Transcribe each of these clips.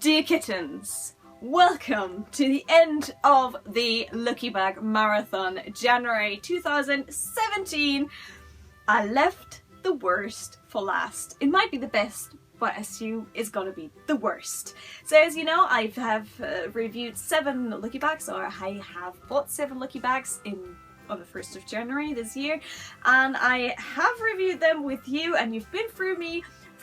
Dear kittens, welcome to the end of the Lucky Bag Marathon, January 2017. I left the worst for last. It might be the best, but I assume it's gonna be the worst. So as you know, I have reviewed 7 Lucky Bags, or I have bought 7 Lucky Bags on the 1st of January this year, and I have reviewed them with you, and you've been through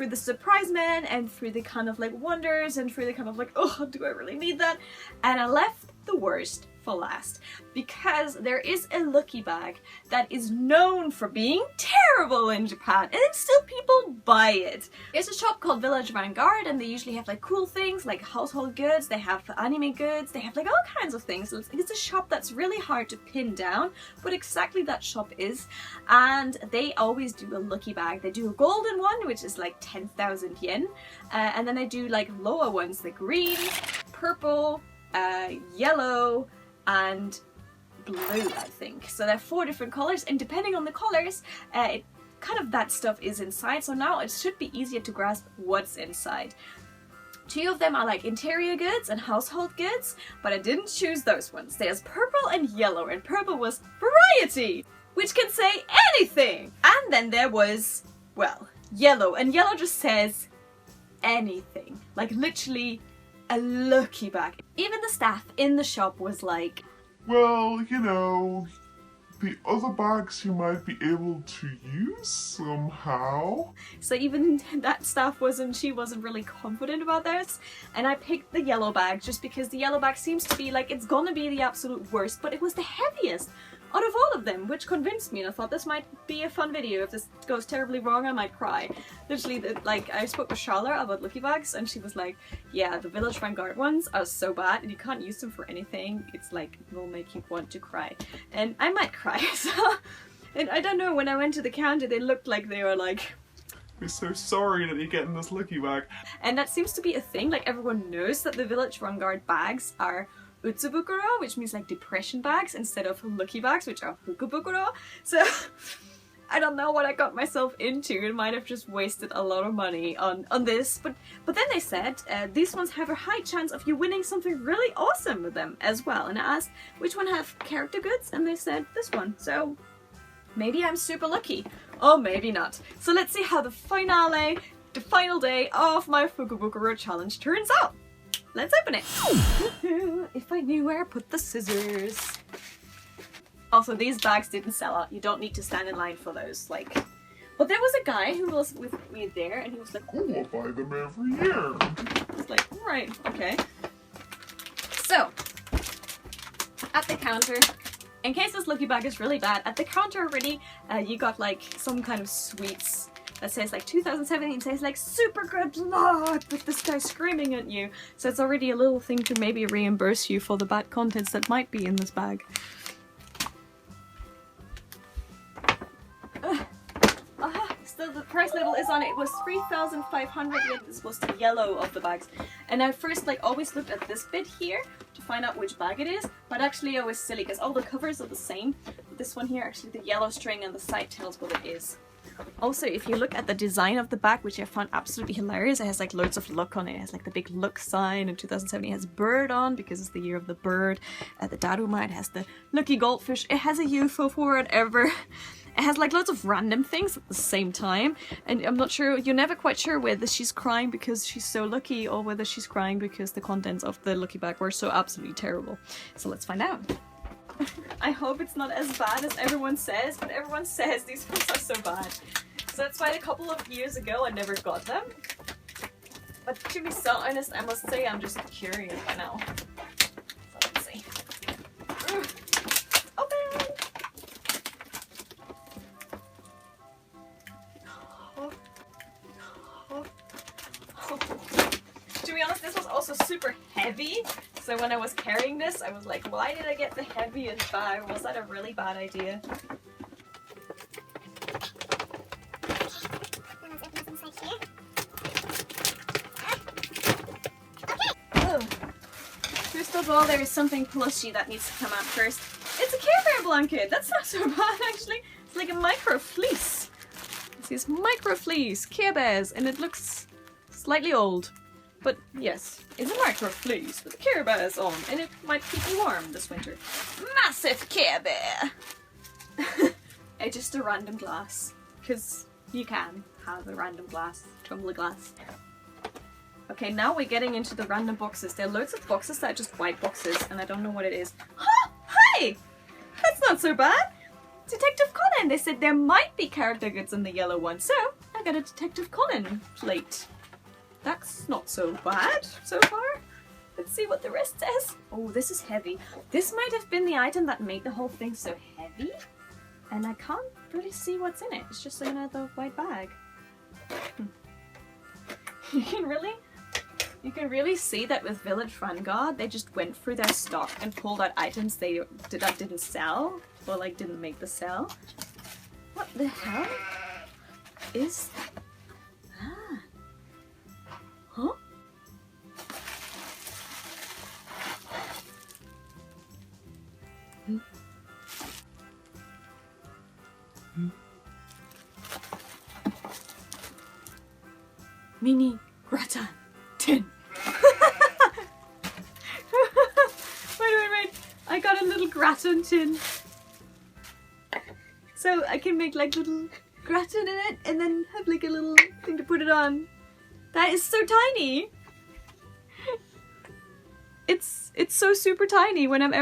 the surprise men and through the kind of like wonders and through the kind of like, oh, do I really need that? And I left the worst for last because there is a Lucky Bag that is known for being terrible in Japan, and still people buy it. There's a shop called Vanguard, and they usually have like cool things like household goods, they have anime goods, they have like all kinds of things. It's a shop that's really hard to pin down what exactly that shop is, and they always do a Lucky Bag. They do a golden one, which is like 10,000 yen, and then they do like lower ones like green, purple, yellow, and blue, I think. So there are 4 different colors, and depending on the colors, that stuff is inside. So now it should be easier to grasp what's inside. 2 of them are like interior goods and household goods, but I didn't choose those ones. There's purple and yellow, and purple was variety, which can say anything. And then there was, well, yellow, and yellow just says anything. Like literally a Lucky Bag. Even the staff in the shop was like, well, you know, the other bags you might be able to use somehow. So even that staff she wasn't really confident about this, and I picked the yellow bag just because the yellow bag seems to be like, it's gonna be the absolute worst, but it was the heaviest out of all of them, which convinced me, and I thought this might be a fun video. If this goes terribly wrong, I might cry. Literally, I spoke with Charlotte about Lucky Bags, and she was like, yeah, the Vanguard ones are so bad, and you can't use them for anything. It's like, it will make you want to cry. And I might cry, so... And I don't know, when I went to the counter, they looked like they were like... We're so sorry that you're getting this Lucky Bag. And that seems to be a thing, like everyone knows that the Vanguard bags are Fukubukuro, which means like depression bags, instead of Lucky Bags, which are Fukubukuro. So I don't know what I got myself into. It might have just wasted a lot of money on this, but then they said these ones have a high chance of you winning something really awesome with them as well. And I asked which one have character goods, and they said this one. So maybe I'm super lucky, or maybe not. So let's see how the final day of my Fukubukuro challenge turns out. Let's open it! If I knew where I put the scissors. Also, these bags didn't sell out. You don't need to stand in line for those. Like, but there was a guy who was with me there, and he was like, "Oh, I'll buy them every year." I was like, right, okay. So, at the counter, in case this Lucky Bag is really bad, at the counter already, you got like some kind of sweets that says like 2017, says like super good luck with this guy screaming at you. So it's already a little thing to maybe reimburse you for the bad contents that might be in this bag. Still the price level is on it. It was 3,500 yen. This was the yellow of the bags. And I first like always looked at this bit here to find out which bag it is, but actually I was silly because all the covers are the same. This one here, actually the yellow string on the side tells what it is. Also, if you look at the design of the bag, which I found absolutely hilarious, it has like loads of luck on it. It has like the big luck sign. In 2017 it has a bird on because it's the year of the bird. The Daruma, it has the lucky goldfish. It has a UFO for whatever. It has like loads of random things at the same time. And I'm not sure, you're never quite sure whether she's crying because she's so lucky or whether she's crying because the contents of the Lucky Bag were so absolutely terrible. So let's find out. I hope it's not as bad as everyone says, but everyone says these ones are so bad. So that's why a couple of years ago I never got them. But to be so honest, I must say I'm just curious by now. So let's see. Open! To be honest, this was also super heavy. So when I was carrying this, I was like, why did I get the heaviest bag? Was that a really bad idea? Oh. First of all, there is something plushy that needs to come out first. It's a Care Bear blanket! That's not so bad, actually. It's like a micro fleece. It says micro fleece, Care Bears, and it looks slightly old. But yes, it's a micro fleece with Care Bears on, and it might keep you warm this winter. Massive Care Bear! Just a random glass, because you can have a random glass, tumbler glass. Okay, now we're getting into the random boxes. There are loads of boxes that are just white boxes, and I don't know what it is. Oh, hi! That's not so bad! Detective Conan! They said there might be character goods in the yellow one, so I got a Detective Conan plate. That's not so bad so far. Let's see what the rest says. Oh, this is heavy. This might have been the item that made the whole thing so heavy. And I can't really see what's in it. It's just another white bag. You can really see that with Village Vanguard, they just went through their stock and pulled out items that didn't sell, or like didn't make the sell. What the hell is that? Huh? Mini gratin tin. Wait. I got a little gratin tin. So I can make like little gratin in it and then have like a little thing to put it on. That is so tiny. It's so super tiny. When am I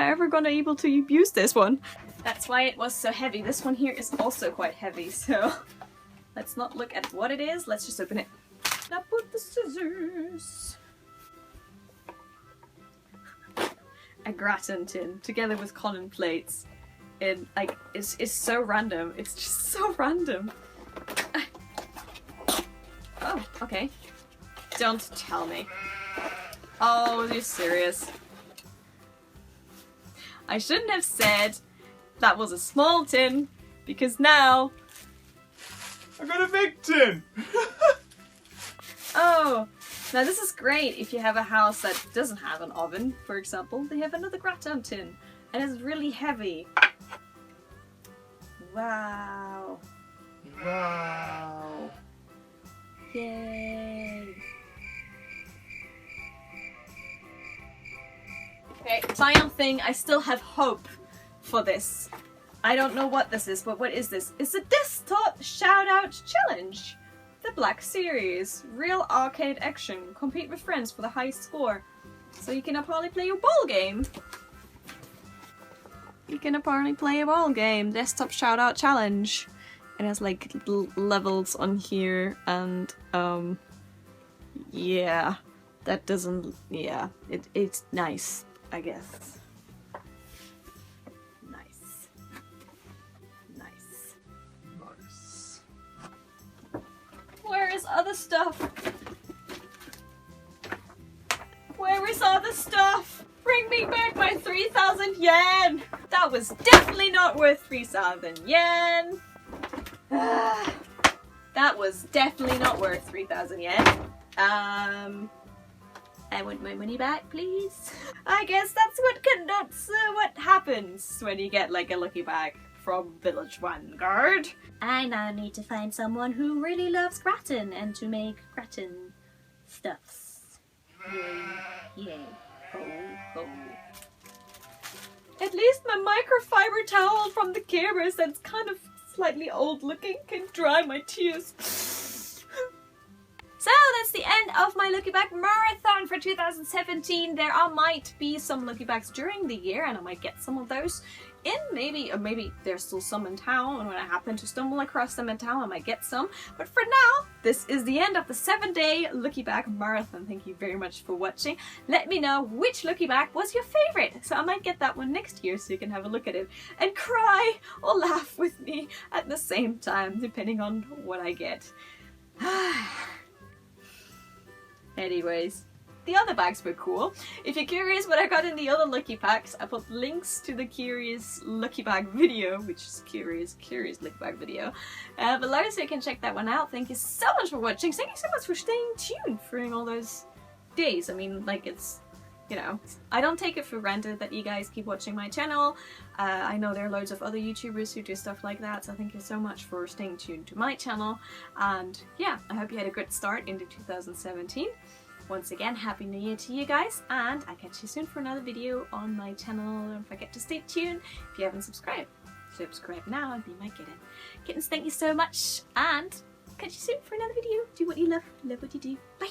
ever gonna able to use this one? That's why it was so heavy. This one here is also quite heavy, so let's not look at what it is. Let's just open it. Now put the scissors. A gratin tin together with Conan plates. And like it's so random. It's just so random. Oh, okay. Don't tell me. Oh, you're serious. I shouldn't have said that was a small tin, because now I got a big tin! Oh, now this is great if you have a house that doesn't have an oven, for example. They have another gratin tin, and it's really heavy. Wow. Wow. Yay. Okay, final thing, I still have hope for this. I don't know what this is, but what is this? It's a desktop shout-out challenge. The Black Series. Real arcade action. Compete with friends for the highest score. So you can apparently play your ball game. Desktop shout-out challenge. It has like little levels on here and yeah. That doesn't, yeah. It's nice, I guess. Nice. Where is other stuff? Where is other stuff? Bring me back my 3,000 yen! That was definitely not worth 3,000 yen! That was definitely not worth 3,000 yen. I want my money back, please. I guess that's what happens when you get like a lucky bag from Village Vanguard. I now need to find someone who really loves gratin and to make gratin stuffs. Yay, yay, ho, ho. At least my microfiber towel from the Care Bears that's kind of slightly old looking can dry my tears. So that's the end of my Lucky Bag Marathon for 2017. There might be some Lucky Bags during the year and I might get some of those in maybe there's still some in town, and when I happen to stumble across them in town I might get some. But for now, this is the end of the 7-day Lucky Bag Marathon. Thank you very much for watching. Let me know which Lucky Bag was your favorite, so I might get that one next year so you can have a look at it and cry or laugh with me at the same time, depending on what I get. Anyways, the other bags were cool. If you're curious what I got in the other lucky packs, I put links to the Curious Lucky Bag video, which is Curious Lucky Bag video, below so you can check that one out. Thank you so much for watching. Thank you so much for staying tuned during all those days. I mean, like, it's you know, I don't take it for granted that you guys keep watching my channel. I know there are loads of other YouTubers who do stuff like that, so thank you so much for staying tuned to my channel. And yeah, I hope you had a good start into 2017. Once again, Happy New Year to you guys, and I'll catch you soon for another video on my channel. Don't forget to stay tuned. If you haven't subscribed, subscribe now and be my kitten. Kittens, thank you so much, and catch you soon for another video. Do what you love what you do. Bye!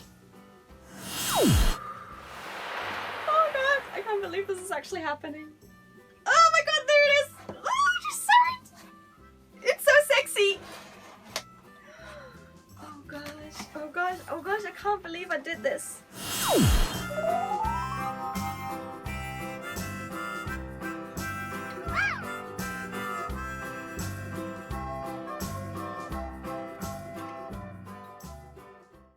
Oh god, I can't believe this is actually happening. Oh my god, there it is! Oh, you saw it! It's so sexy! Oh gosh, oh gosh, oh gosh, I can't believe I did this.